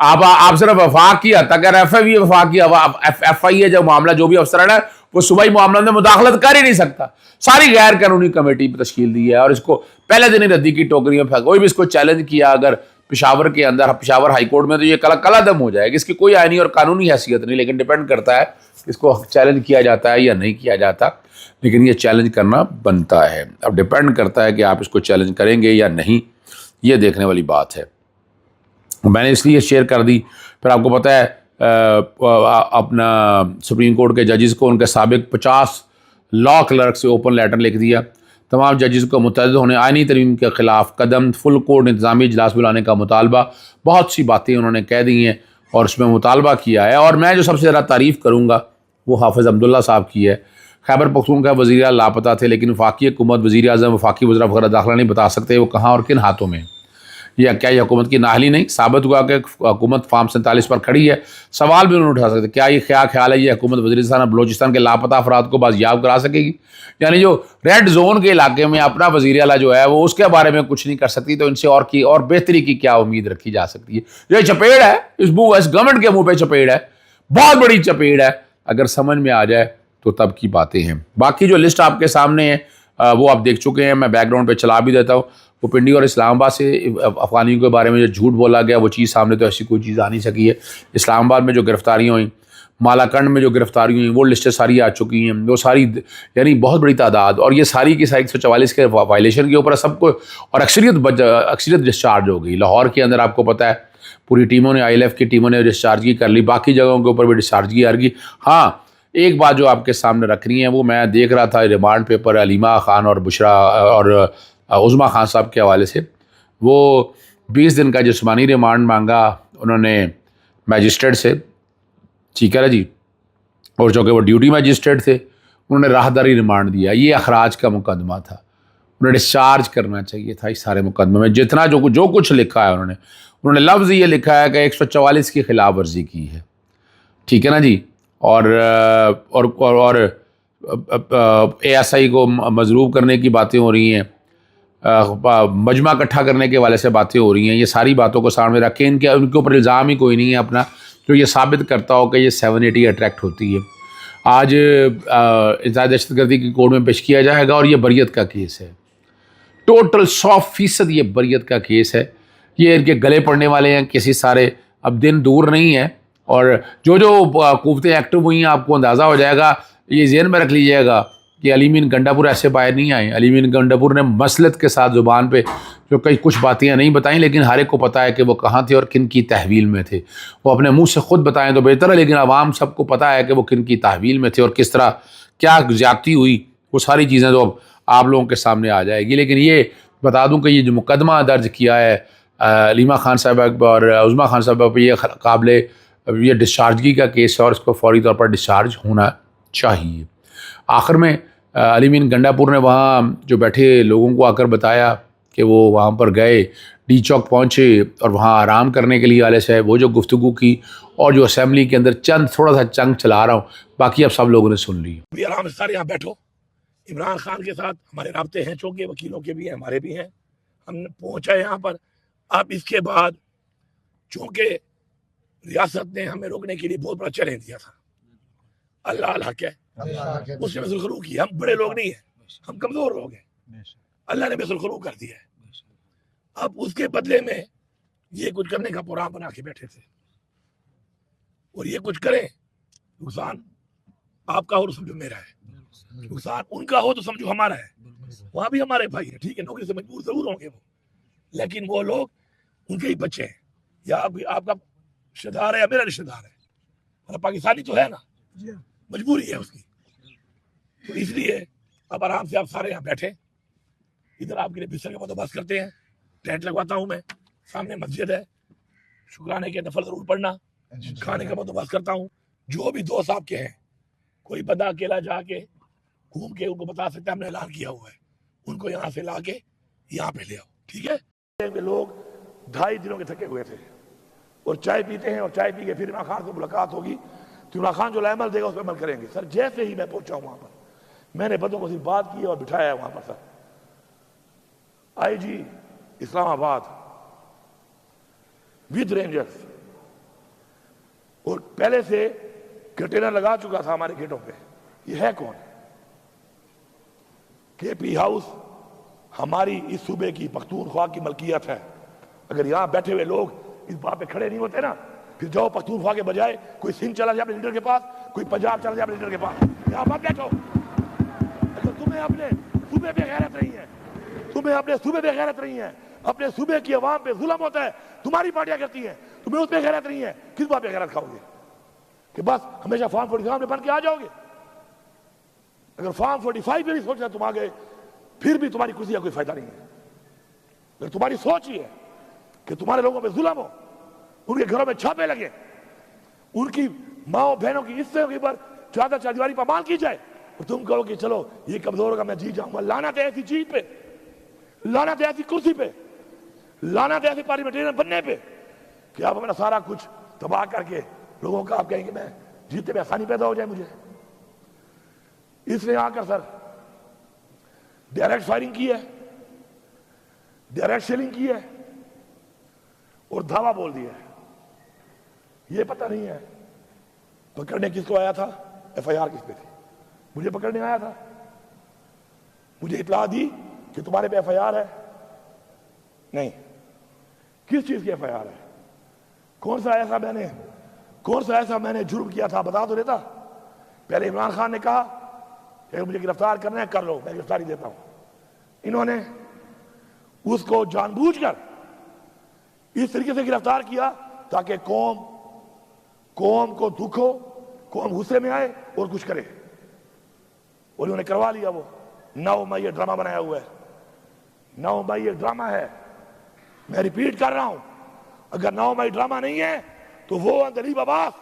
آپ صرف وفاق کی حد تک ایف آئی وفاق کی ایف آئی ہے جو معاملہ جو بھی افسران ہے وہ صوبائی معاملات میں مداخلت کر ہی نہیں سکتا. ساری غیر قانونی کمیٹی تشکیل دی ہے اور اس کو پہلے دن ہی ردی کی ٹوکریوں پھینکا. کوئی بھی اس کو چیلنج کیا اگر پشاور کے اندر پشاور ہائی کورٹ میں تو یہ کلا دم ہو جائے گا. اس کی کوئی آئینی اور قانونی حیثیت نہیں, لیکن ڈپینڈ کرتا ہے اس کو چیلنج کیا جاتا ہے یا نہیں کیا جاتا, لیکن یہ چیلنج کرنا بنتا ہے. اب ڈپینڈ کرتا ہے کہ آپ اس کو چیلنج کریں گے یا نہیں, یہ دیکھنے والی بات ہے. میں نے اس لیے شیئر کر دی. پھر آپ کو پتہ ہے اپنا سپریم کورٹ کے ججز کو ان کے سابق 50 لا کلرک سے اوپن لیٹر لکھ دیا. تمام ججز کو متحد ہونے, آئینی ترمیم کے خلاف قدم, فل کورٹ انتظامی اجلاس بلانے کا مطالبہ, بہت سی باتیں انہوں نے کہہ دی ہیں اور اس میں مطالبہ کیا ہے. اور میں جو سب سے زیادہ تعریف کروں گا وہ حافظ عبداللہ صاحب کی ہے. خیبر پختونخوا وزیر اعلیٰ لاپتہ تھے, لیکن وفاقی حکومت, وزیر اعظم, وفاقی وزراء وغیرہ داخلہ نہیں بتا سکتے وہ کہاں اور کن ہاتھوں میں. یہ کیا یہ حکومت کی نااہلی نہیں ثابت ہوا کہ حکومت فارم 47 پر کھڑی ہے؟ سوال بھی انہوں نے اٹھا سکتے. کیا یہ خیال ہے یہ حکومت وزیرستان اور بلوچستان کے لاپتہ افراد کو بازیاب کرا سکے گی؟ یعنی جو ریڈ زون کے علاقے میں اپنا وزیر اعلیٰ جو ہے وہ اس کے بارے میں کچھ نہیں کر سکتی, تو ان سے اور بہتری کی کیا امید رکھی جا سکتی ہے؟ یہ چپیڑ ہے, اس گورنمنٹ کے منہ پہ چپیڑ ہے, بہت بڑی چپیڑ ہے. اگر سمجھ میں آ جائے تو تب کی باتیں ہیں. باقی جو لسٹ آپ کے سامنے ہے وہ آپ دیکھ چکے ہیں, میں بیک گراؤنڈ پہ چلا بھی دیتا ہوں. وہ پنڈی اور اسلام آباد سے افغانیوں کے بارے میں جو جھوٹ بولا گیا وہ چیز سامنے تو ایسی کوئی چیز آ نہیں سکی ہے. اسلام آباد میں جو گرفتاریاں ہوئیں, مالاکنڈ میں جو گرفتاری ہوئیں, وہ لسٹیں ساری آ چکی ہیں. وہ ساری یعنی بہت بڑی تعداد, اور یہ ساری کی ساری 144 کے وائلیشن کے اوپر سب کو, اور اکثریت ڈسچارج ہو گئی. لاہور کے اندر آپ کو پتہ ہے پوری ٹیموں نے, آئی ایل ایف کی ٹیموں نے ڈسچارج کی کر لی, باقی جگہوں کے اوپر بھی ڈسچارج کی آرگی. ہاں ایک بات جو آپ کے سامنے رکھنی ہے, وہ میں دیکھ رہا تھا ریمانڈ پیپر علیمہ خان اور بشرا اور عظمیٰ خان صاحب کے حوالے سے. وہ 20 دن کا جسمانی ریمانڈ مانگا انہوں نے میجسٹریٹ سے, ٹھیک ہے نا جی, اور چونکہ وہ ڈیوٹی میجسٹریٹ تھے انہوں نے راہداری ریمانڈ دیا. یہ اخراج کا مقدمہ تھا, انہیں ڈسچارج کرنا چاہیے تھا اس سارے مقدمے میں. جتنا جو کچھ لکھا ہے انہوں نے لفظ یہ لکھا ہے کہ 144 کی خلاف ورزی کی ہے, ٹھیک ہے نا جی, اور اے ایس آئی کو مضروب کرنے کی باتیں ہو رہی ہیں, مجمع اکٹھا کرنے کے والے سے باتیں ہو رہی ہیں. یہ ساری باتوں کو سامنے رکھ کے ان کے اوپر الزام ہی کوئی نہیں ہے اپنا جو یہ ثابت کرتا ہو کہ یہ 780 اٹریکٹ ہوتی ہے. آج انتہائی دہشت گردی کی کوڑ میں پیش کیا جائے گا, اور یہ بریت کا کیس ہے, ٹوٹل 100% یہ بریت کا کیس ہے. یہ ان کے گلے پڑنے والے ہیں کسی سارے, اب دن دور نہیں ہے, اور جو قوتیں ایکٹیو ہوئی ہیں آپ کو اندازہ ہو جائے گا. یہ ذہن میں رکھ لیجیے گا کہ علی مین گنڈا پور ایسے باہر نہیں آئے. علی مین گنڈا پور نے مسلط کے ساتھ زبان پہ جو کچھ باتیں نہیں بتائیں, لیکن ہر ایک کو پتہ ہے کہ وہ کہاں تھے اور کن کی تحویل میں تھے. وہ اپنے منہ سے خود بتائیں تو بہتر ہے, لیکن عوام سب کو پتہ ہے کہ وہ کن کی تحویل میں تھے اور کس طرح کیا زیادتی ہوئی. وہ ساری چیزیں تو اب آپ لوگوں کے سامنے آ جائے گی. لیکن یہ بتا دوں کہ یہ جو مقدمہ درج کیا ہے علیمہ خان صاحبہ اور عظمیٰ خان صاحبہ پہ, یہ قابل یہ ڈسچارجگی کا کیس ہے اور اس کو فوری طور پر ڈسچارج ہونا چاہیے. آخر میں علی مین گنڈا پور نے وہاں جو بیٹھے لوگوں کو آ کر بتایا کہ وہ وہاں پر گئے, ڈی چوک پہنچے اور وہاں آرام کرنے کے لیے والے سے وہ جو گفتگو کی, اور جو اسمبلی کے اندر تھوڑا سا چنگ چلا رہا ہوں, باقی اب سب لوگوں نے سن لی. آرام سے سارے یہاں بیٹھو. عمران خان کے ساتھ ہمارے رابطے ہیں, چونکہ وکیلوں کے بھی ہیں, ہمارے بھی ہیں. ہم پہنچا یہاں پر. اب اس کے بعد چونکہ ریاست نے ہمیں روکنے کے لیے بہت بڑا چیلنج دیا تھا, اللہ الحق ہے, اس نے بسلخرو کی. ہم بڑے لوگ نہیں ہیں, ہم کمزور لوگ ہیں, اللہ نے بسلخرو کر دیا ہے. اب اس کے بدلے میں یہ کچھ کرنے کا پروگرام بنا کے بیٹھے تھے, اور یہ کچھ کریں, نقصان آپ کا ہو تو سمجھو میرا ہے, نقصان ان کا ہو تو سمجھو ہمارا ہے. وہاں بھی ہمارے بھائی ہیں, ٹھیک ہے, نوکری سے مجبور ضرور ہوں گے وہ, لیکن وہ لوگ ان کے ہی بچے ہیں, یا آپ کا رشتہ دار ہے یا میرا رشتہ دار ہے, پاکستانی تو ہے نا, مجبوری ہے اس کی. تو اس لیے اب آرام سے آپ سارے یہاں بیٹھے, ادھر آپ کے لیے بستر کا بندوبست کرتے ہیں, ٹینٹ لگواتا ہوں میں, سامنے مسجد ہے, شکرانے کے نفل ضرور پڑھنا, کھانے کا بندوبست کرتا ہوں. جو بھی دوست آپ کے ہیں, کوئی بندہ اکیلا جا کے گھوم کے ان کو بتا سکتا ہے ہم نے اعلان کیا ہوا ہے, ان کو یہاں سے لا کے یہاں پہ لے آؤ, ٹھیک ہے. لوگ 2.5 دنوں کے تھکے ہوئے تھے, اور چائے پیتے ہیں, اور چائے پی کے پھر عمران خان سے ملاقات ہوگی, تو عمران خان جو عمل دے گا اس پہ عمل کریں گے. سر جیسے ہی میں پہنچا ہوں وہاں پر, میں نے بندوں کو صرف بات کی اور بٹھایا ہے وہاں پر. سر آئی جی اسلام آباد ود رینجرز اور پہلے سے کنٹینر لگا چکا تھا ہمارے گیٹوں پہ. یہ ہے کون؟ کے پی ہاؤس ہماری اس صوبے کی پختونخوا کی ملکیت ہے. اگر یہاں بیٹھے ہوئے لوگ اس بات پہ کھڑے نہیں ہوتے نا، پھر جاؤ پختونخوا کے بجائے کوئی سندھ چلا جائے اپنے لیڈر کے پاس، کوئی پنجاب چلا جائے اپنے لیڈر کے پاس. یہاں مت بیٹھو. اگر تمہیں اپنے صوبے پہ غیرت نہیں ہے، تمہیں اپنے صوبے پہ غیرت نہیں ہے، اپنے صوبے کی عوام پہ ظلم ہوتا ہے، تمہاری پارٹیاں کرتی ہیں، تمہیں اس پہ غیرت نہیں ہے، کس بات پہ غیرت کھاؤ گے؟ کہ بس ہمیشہ فارم 47 میں بن کے آ جاؤ گے؟ اگر فارم 45 پہ بھی سوچنا تم آ گئے، پھر بھی تمہاری کرسی کا کوئی فائدہ نہیں ہے. اگر تمہاری سوچ ہی ہے کہ تمہارے لوگوں پہ ظلم ہو، ان کے گھروں میں چھاپے لگے، ان کی ماں بہنوں کی عزتوں کے اوپر چادر چاردیواری پامال کی جائے، اور تم کہو کہ چلو یہ کمزور ہوگا میں جیت جاؤں گا. لعنت ہے ایسی چیز پہ، لعنت ہے ایسی کرسی پہ، لعنت ہے ایسی پارلیمنٹرین بننے پہ کہ آپ اپنا سارا کچھ تباہ کر کے لوگوں کا آپ کہیں کہ میں جیتنے میں آسانی پیدا ہو جائے مجھے. اس نے آ کر سر ڈائریکٹ فائرنگ کی ہے، ڈائریکٹ شیلنگ کی ہے اور دھاوا بول دیا ہے. یہ پتہ نہیں ہے پکڑنے کس کو آیا تھا، ایف آئی آر کس پہ تھی. مجھے پکڑنے آیا تھا، مجھے اطلاع دی کہ تمہارے پہ ایف آئی آر ہے. نہیں، کس چیز کی ایف آئی آر ہے؟ کون سا ایسا میں نے جرم کیا تھا بتا تو دیتا. پہلے عمران خان نے کہا کہ مجھے گرفتار کرنا ہے کر لو، میں گرفتاری دیتا ہوں. انہوں نے اس کو جان بوجھ کر اس طریقے سے گرفتار کیا تاکہ قوم کو دکھ ہو، قوم غصے میں آئے اور کچھ کرے، اور انہوں نے کروا لیا. وہ 9 مئی یہ ڈرامہ بنایا ہوا ہے. 9 مئی یہ ڈرامہ ہے. میں ریپیٹ کر رہا ہوں، اگر 9 مئی ڈرامہ نہیں ہے تو وہ اندلیب عباس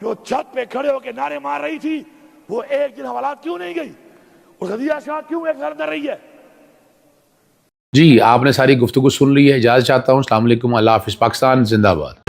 جو چھت پہ کھڑے ہو کے نعرے مار رہی تھی، وہ ایک دن حوالات کیوں نہیں گئی، اور غزیہ شاہ کیوں ایک سال اندر رہی ہے؟ جی آپ نے ساری گفتگو سن لی ہے. اجازت چاہتا ہوں. السلام علیکم. اللہ حافظ. پاکستان زندہ باد.